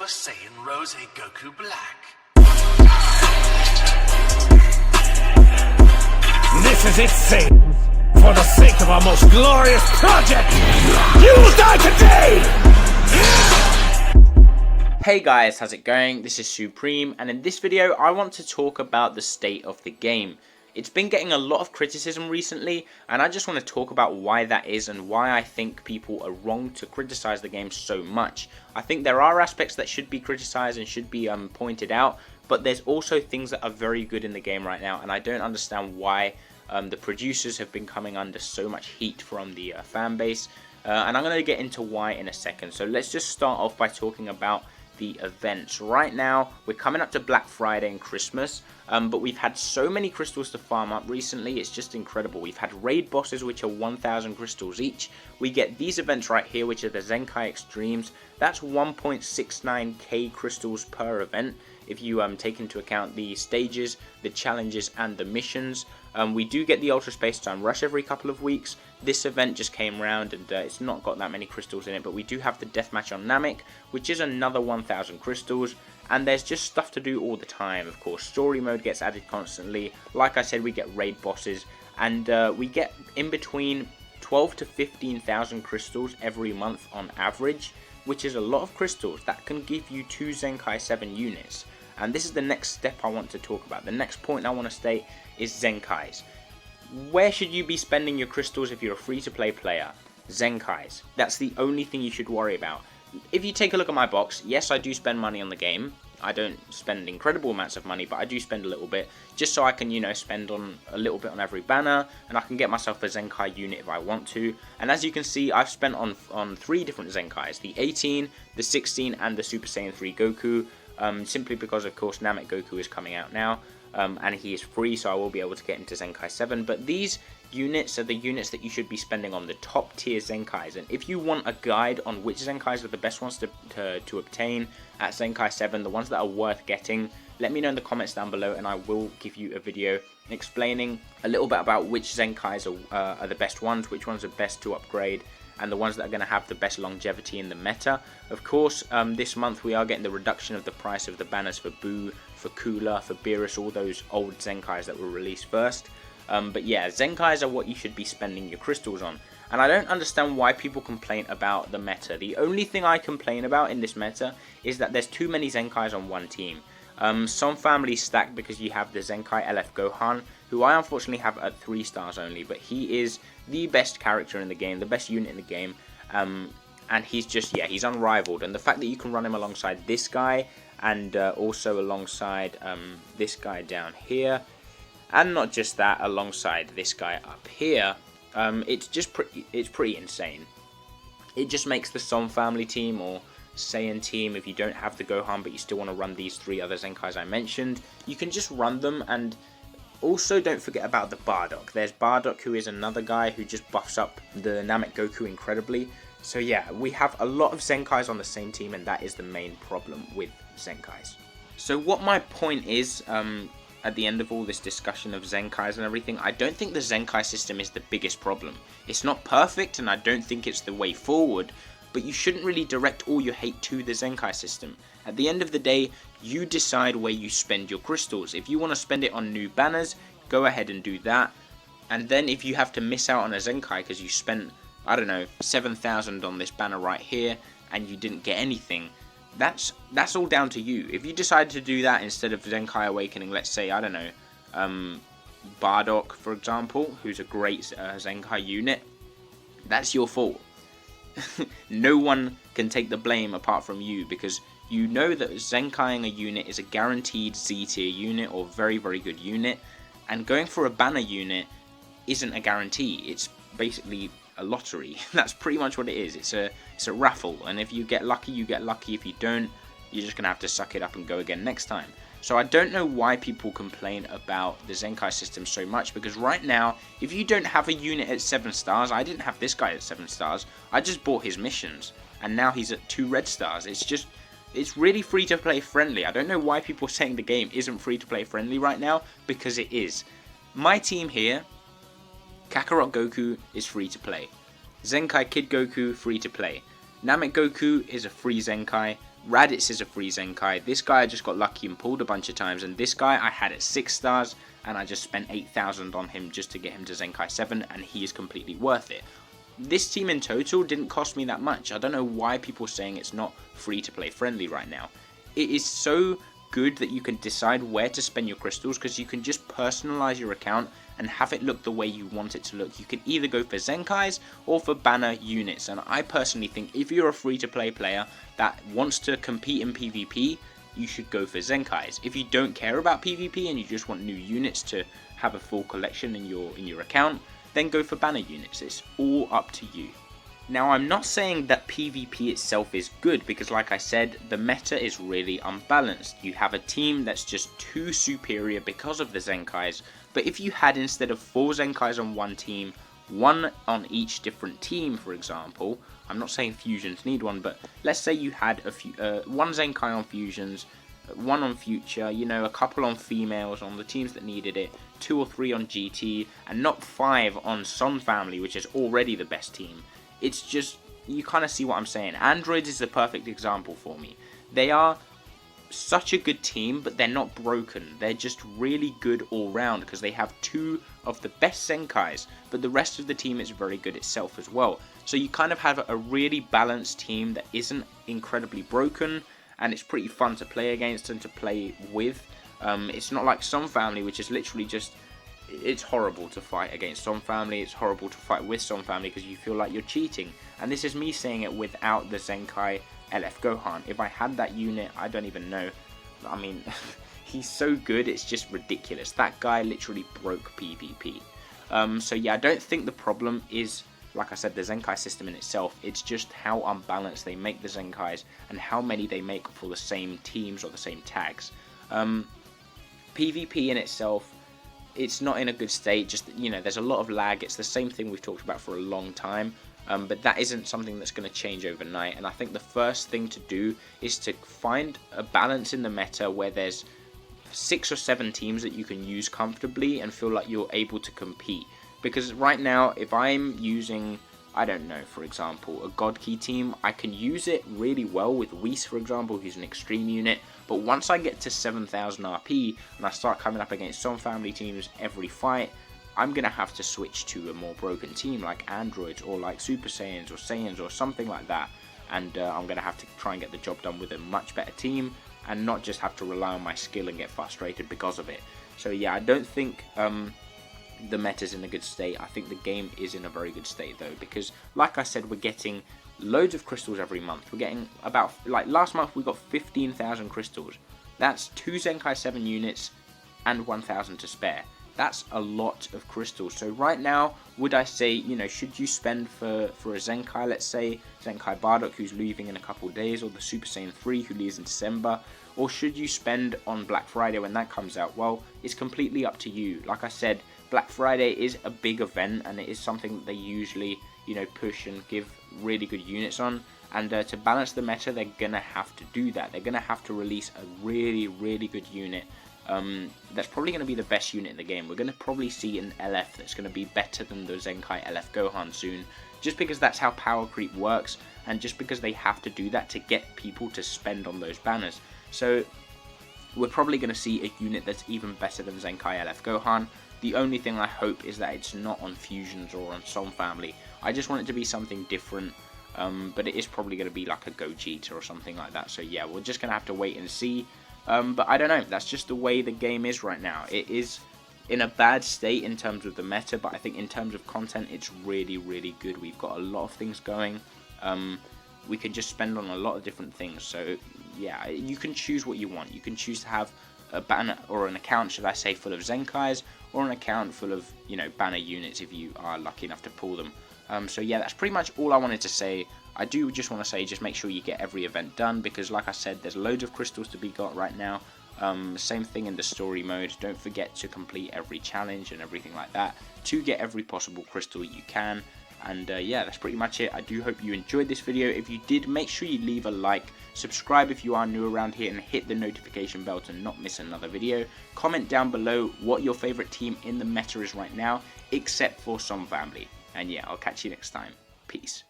Super Saiyan Rose Goku Black. This is it, Satan. For the sake of our most glorious project, you will die today! Hey guys, how's it going? This is Supreme, and in this video I want to talk about the state of the game. It's been getting a lot of criticism recently, and I just want to talk about why that is and why I think people are wrong to criticize the game so much. I think there are aspects that should be criticized and should be pointed out, but there's also things that are very good in the game right now, and I don't understand why the producers have been coming under so much heat from the fan base, and I'm going to get into why in a second. So let's just start off by talking about the events. Right now we're coming up to Black Friday and Christmas, but we've had so many crystals to farm up recently, it's just incredible. We've had raid bosses which are 1,000 crystals each. We get these events right here which are the Zenkai Extremes. That's 1.69k crystals per event if you take into account the stages, the challenges and the missions. We do get the Ultra Space Time Rush every couple of weeks. This event just came round and it's not got that many crystals in it, but we do have the Deathmatch on Namek, which is another 1,000 crystals, and there's just stuff to do all the time. Of course, story mode gets added constantly. Like I said, we get raid bosses, and we get in between 12 to 15,000 crystals every month on average, which is a lot of crystals. That can give you 2 Zenkai 7 units. And this is the next step I want to talk about. The next point I want to state is Zenkais. Where should you be spending your crystals if you're a free-to-play player? Zenkais. That's the only thing you should worry about. If you take a look at my box, yes, I do spend money on the game. I don't spend incredible amounts of money, but I do spend a little bit, just so I can, you know, spend on a little bit on every banner, and I can get myself a Zenkai unit if I want to. And as you can see, I've spent on 3 different Zenkais, the 18, the 16, and the Super Saiyan 3 Goku. Simply because, of course, Namek Goku is coming out now, and he is free, so I will be able to get into Zenkai 7. But these units are the units that you should be spending on the top tier Zenkais. And if you want a guide on which Zenkais are the best ones to obtain at Zenkai 7, the ones that are worth getting, let me know in the comments down below, and I will give you a video explaining a little bit about which Zenkais are the best ones, which ones are best to upgrade, and the ones that are going to have the best longevity in the meta. Of course, this month we are getting the reduction of the price of the banners for Boo, for Cooler, for Beerus, all those old Zenkais that were released first. But yeah, Zenkais are what you should be spending your crystals on. And I don't understand why people complain about the meta. The only thing I complain about in this meta is that there's too many Zenkais on one team. Some families stack because you have the Zenkai LF Gohan, who I unfortunately have at 3 stars only, but he is the best character in the game, the best unit in the game, and he's just, yeah, he's unrivaled. And the fact that you can run him alongside this guy, and also alongside this guy down here, and not just that, alongside this guy up here, it's pretty insane. It just makes the Son family team, or Saiyan team, if you don't have the Gohan but you still want to run these 3 other Zenkais I mentioned, you can just run them. And also don't forget about the Bardock. There's Bardock, who is another guy who just buffs up the Namek Goku incredibly. So yeah, we have a lot of Zenkais on the same team, and that is the main problem with Zenkais. So what my point is, at the end of all this discussion of Zenkais and everything, I don't think the Zenkai system is the biggest problem. It's not perfect, and I don't think it's the way forward, but you shouldn't really direct all your hate to the Zenkai system. At the end of the day, you decide where you spend your crystals. If you want to spend it on new banners, go ahead and do that. And then if you have to miss out on a Zenkai because you spent, I don't know, 7,000 on this banner right here and you didn't get anything, that's all down to you. If you decide to do that instead of Zenkai Awakening, let's say, I don't know, Bardock, for example, who's a great Zenkai unit, that's your fault. No one can take the blame apart from you, because you know that Zenkaiing a unit is a guaranteed Z tier unit or very, very good unit, and going for a banner unit isn't a guarantee. It's basically a lottery. That's pretty much what it is. It's a raffle, and if you get lucky, you get lucky. If you don't, you're just gonna have to suck it up and go again next time. So I don't know why people complain about the Zenkai system so much, because right now, if you don't have a unit at 7 stars, I didn't have this guy at 7 stars, I just bought his missions, and now he's at 2 red stars. It's really free to play friendly. I don't know why people are saying the game isn't free to play friendly right now, because it is. My team here, Kakarot Goku is free to play. Zenkai Kid Goku, free to play. Namek Goku is a free Zenkai. Raditz is a free Zenkai. This guy I just got lucky and pulled a bunch of times, and this guy I had at 6 stars, and I just spent 8,000 on him just to get him to Zenkai 7, and he is completely worth it. This team in total didn't cost me that much. I don't know why people are saying it's not free to play friendly right now. It is so good that you can decide where to spend your crystals, because you can just personalize your account and have it look the way you want it to look. You can either go for Zenkais or for banner units, and I personally think if you're a free to play player that wants to compete in PvP, you should go for Zenkais. If you don't care about PvP and you just want new units to have a full collection in your account, then go for banner units. It's all up to you. Now, I'm not saying that PvP itself is good, because like I said, the meta is really unbalanced. You have a team that's just too superior because of the Zenkais, but if you had, instead of 4 Zenkais on one team, 1 on each different team, for example, I'm not saying fusions need one, but let's say you had one Zenkai on fusions, 1 on future, you know, a couple on females on the teams that needed it, 2 or 3 on GT, and not 5 on Sun Family, which is already the best team. It's just, you kind of see what I'm saying. Androids is the perfect example for me. They are such a good team, but they're not broken. They're just really good all round, because they have 2 of the best Zenkais, but the rest of the team is very good itself as well. So you kind of have a really balanced team that isn't incredibly broken, and it's pretty fun to play against and to play with. It's not like Sun Family, which is literally just, it's horrible to fight against Sun Family. It's horrible to fight with Sun Family because you feel like you're cheating. And this is me saying it without the Zenkai LF Gohan. If I had that unit, I don't even know. I mean, he's so good, it's just ridiculous. That guy literally broke PvP. So yeah, I don't think the problem is, like I said, the Zenkai system in itself. It's just how unbalanced they make the Zenkais and how many they make for the same teams or the same tags. PvP in itself, it's not in a good state. Just, you know, there's a lot of lag. It's the same thing we've talked about for a long time, but that isn't something that's going to change overnight. And I think the first thing to do is to find a balance in the meta where there's 6 or 7 teams that you can use comfortably and feel like you're able to compete. Because right now, if I'm using, I don't know, for example, a God Key team, I can use it really well with Whis, for example, who's an extreme unit. But once I get to 7,000 RP and I start coming up against Sun Family teams every fight, I'm going to have to switch to a more broken team like Androids or like Super Saiyans or Saiyans or something like that. And I'm going to have to try and get the job done with a much better team and not just have to rely on my skill and get frustrated because of it. So yeah, I don't think the meta's in a good state. I think the game is in a very good state though, because like I said, we're getting loads of crystals every month. We're getting about, like last month we got 15,000 crystals. That's 2 Zenkai 7 units and 1,000 to spare. That's a lot of crystals. So right now, would I say, you know, should you spend for a Zenkai, let's say Zenkai Bardock, who's leaving in a couple of days, or the Super Saiyan 3 who leaves in December, or should you spend on Black Friday when that comes out? Well, it's completely up to you. Like I said, Black Friday is a big event, and it is something that they usually, you know, push and give really good units on. And to balance the meta, they're gonna have to do that. They're gonna have to release a really, really good unit. That's probably going to be the best unit in the game. We're going to probably see an LF that's going to be better than the Zenkai LF Gohan soon, just because that's how power creep works, and just because they have to do that to get people to spend on those banners. So we're probably going to see a unit that's even better than Zenkai LF Gohan. The only thing I hope is that it's not on Fusions or on Sun Family. I just want it to be something different, but it is probably going to be like a Gogeta or something like that. So yeah, we're just going to have to wait and see. But I don't know, that's just the way the game is right now. It is in a bad state in terms of the meta, but I think in terms of content, it's really, really good. We've got a lot of things going. We can just spend on a lot of different things. So yeah, you can choose what you want. You can choose to have a banner, or an account, should I say, full of Zenkais, or an account full of, you know, banner units if you are lucky enough to pull them. So yeah, that's pretty much all I wanted to say. I do just want to say, just make sure you get every event done, because like I said, there's loads of crystals to be got right now. Same thing in the story mode. Don't forget to complete every challenge and everything like that to get every possible crystal you can. And yeah, that's pretty much it. I do hope you enjoyed this video. If you did, make sure you leave a like, subscribe if you are new around here, and hit the notification bell to not miss another video. Comment down below what your favorite team in the meta is right now, except for Sun Family. And yeah, I'll catch you next time. Peace.